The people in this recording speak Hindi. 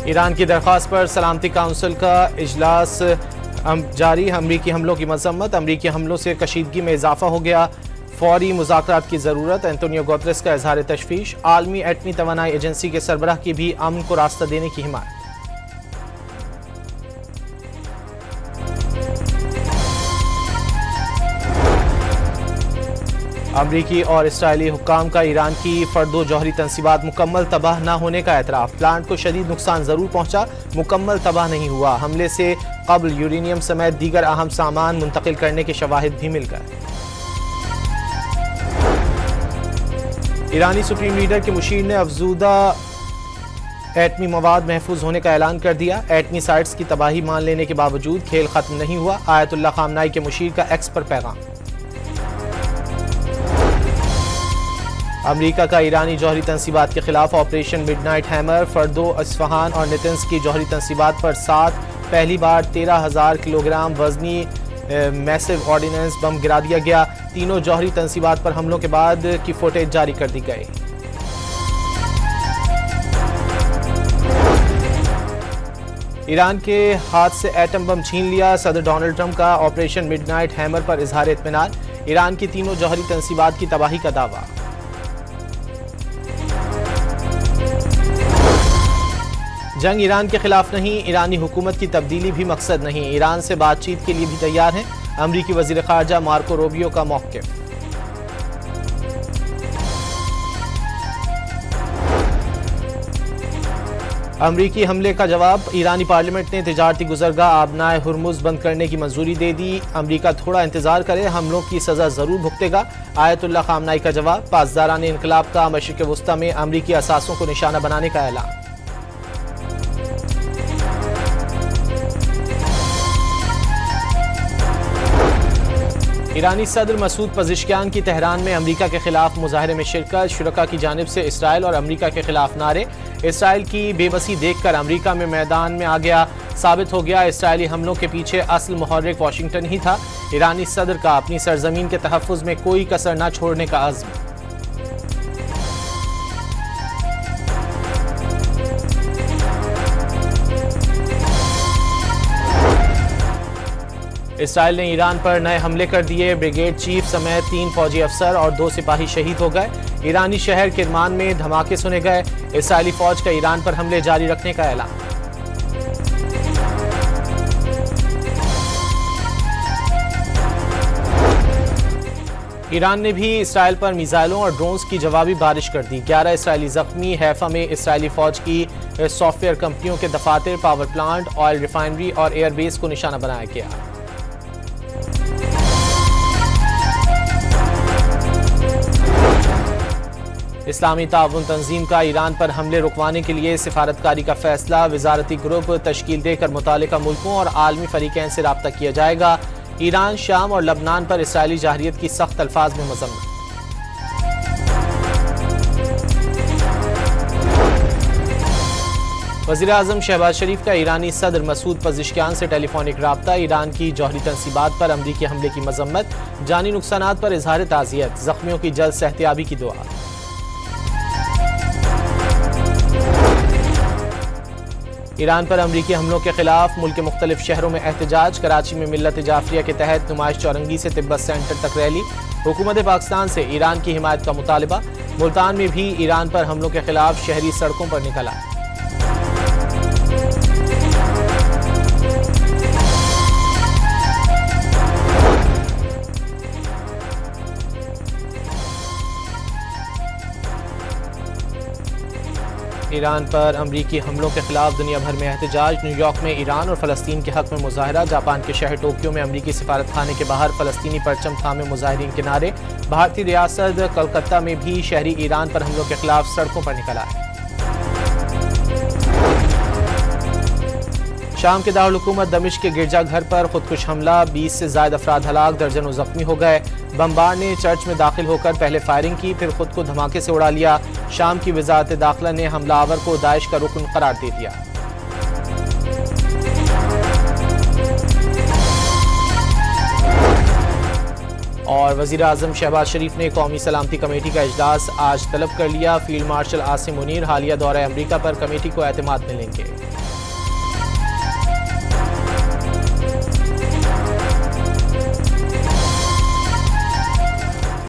ईरान की दरख्वास्त पर सलामती काउंसिल का इजलास जारी। अमरीकी हमलों की मजम्मत। अमरीकी हमलों से कशीदगी में इजाफा हो गया, फौरी मुज़ाकरात की ज़रूरत। एंटोनियो गुतेरेस का इजहार तशवीश। आलमी एटमी तवानाई एजेंसी के सरबराह की भी अमन को रास्ता देने की हिमायत। अमरीकी और इसराइली हुक्काम का ईरान की फर्दो जौहरी तंसीबात मुकम्मल तबाह न होने का एतराफ़। प्लांट को शदीद नुकसान ज़रूर पहुंचा, मुकम्मल तबाह नहीं हुआ। हमले से कबल यूरेनियम समेत दीगर अहम सामान मुंतकिल करने के शवाहिद भी मिल गए। ईरानी सुप्रीम लीडर के मुशीर ने अफजूदा एटमी मवाद महफूज होने का ऐलान कर दिया। एटमी साइट्स की तबाही मान लेने के बावजूद खेल खत्म नहीं हुआ। आयतुल्लाह खामनाई के मुशीर का एक्स पर पैगाम। अमरीका का ईरानी जौहरी तंसीबात के खिलाफ ऑपरेशन मिडनाइट हैमर। फर्दो, इस्फहान और नेतन्स की जौहरी तंसीबात पर 7 पहली बार 13,000 किलोग्राम वजनी मैसिव ऑर्डिनेंस बम गिरा दिया गया। तीनों जौहरी तंसीबात पर हमलों के बाद की फुटेज जारी कर दी गई। ईरान के हाथ से एटम बम छीन लिया। सदर डोनाल्ड ट्रंप का ऑपरेशन मिडनाइट हैमर पर इजहार इत्मीनान। ईरान की तीनों जौहरी तंसीबात की तबाही का दावा। जंग ईरान के खिलाफ नहीं, ईरानी हुकूमत की तब्दीली भी मकसद नहीं। ईरान से बातचीत के लिए भी तैयार हैं। अमरीकी वजीर खारजा मार्को रूबियो का मौक़िफ़। अमरीकी हमले का जवाब। ईरानी पार्लियामेंट ने तिजारती गुजरगाह आबनाए हुर्मुज़ बंद करने की मंजूरी दे दी। अमरीका थोड़ा इंतजार करे, हमलों की सजा जरूर भुगतेगा। आयतुल्लाह खामनाई का जवाब। पासदारान इनकलाब का मशरिक़ वस्ता में अमरीकी असासों को निशाना बनाने का ऐलान। ईरानी सदर मसूद पज़ेश्कियान की तेहरान में अमरीका के खिलाफ मुजाहरे में शिरकत। शुरका की जानिब से इसराइल और अमरीका के खिलाफ नारे। इसराइल की बेबसी देखकर अमरीका में मैदान में आ गया। साबित हो गया इसराइली हमलों के पीछे असल मुहर्रिक वाशिंगटन ही था। ईरानी सदर का अपनी सरजमीन के तहफ़्फ़ुज़ में कोई कसर न छोड़ने का अज़्म। इसराइल ने ईरान पर नए हमले कर दिए। ब्रिगेड चीफ समेत 3 फौजी अफसर और 2 सिपाही शहीद हो गए। ईरानी शहर किरमान में धमाके सुने गए। इसराइली फौज का ईरान पर हमले जारी रखने का ऐलान। ईरान ने भी इसराइल पर मिसाइलों और ड्रोन्स की जवाबी बारिश कर दी। 11 इसराइली जख्मी। हैफा में इसराइली फौज की सॉफ्टवेयर कंपनियों के दफातर, पावर प्लांट, ऑयल रिफाइनरी और एयरबेस को निशाना बनाया गया। इस्लामी ताउन तंजीम का ईरान पर हमले रुकवाने के लिए सिफारतकारी का फैसला। वजारती ग्रुप तश्कील देकर मुतालिका मुल्कों और आलमी फरीकैन से राब्ता किया जाएगा। ईरान, शाम और लबनान पर इसराइली जाहिरियत की सख्त अल्फाज में मज़म्मत। वज़ीर आज़म शहबाज शरीफ का ईरानी सदर मसूद पज़ेश्कियान से टेलीफोनिक राब्ता। ईरान की जौहरी तंसीबात पर अमरीकी हमले की मज़म्मत। जानी नुकसानात पर इजहार ताज़ियत। ज़ख्मियों की जल्द सेहतियाबी की दुआ। ईरान पर अमरीकी हमलों के खिलाफ मुल्क के मुख्तलिफ शहरों में एहतजाज। कराची में मिल्लत जाफरिया के तहत नुमाइश चौरंगी से तिब्बत सेंटर तक रैली। हुकूमत पाकिस्तान से ईरान की हिमायत का मुतालबा। मुल्तान में भी ईरान पर हमलों के खिलाफ शहरी सड़कों पर निकल आए। ईरान पर अमरीकी हमलों के खिलाफ दुनिया भर में एहतजाज। न्यूयॉर्क में ईरान और फ़लस्तीन के हक़ में मुजाहरा। जापान के शहर टोक्यो में अमरीकी सिफारत खाने के बाहर फ़लस्तीनी परचम थामे मुजाहिरीन के नारे। भारतीय रियासत कलकत्ता में भी शहरी ईरान पर हमलों के खिलाफ सड़कों पर निकल आए। शाम के दारुल हुकूमत दमिश्क के गिरजाघर पर खुदकुश हमला। 20 से ज़ायद अफराद हलाक, दर्जनों जख्मी हो गए। बमबार ने चर्च में दाखिल होकर पहले फायरिंग की, फिर खुद को धमाके से उड़ा लिया। शाम की वजारत दाखिला ने हमलावर को दाइश का रुकन करार दे दिया। और वज़ीर आज़म शहबाज शरीफ ने कौमी सलामती कमेटी का इजलास आज तलब कर लिया। फील्ड मार्शल आसिम मुनीर हालिया दौरा अमरीका पर कमेटी को एतमाद मिलेंगे।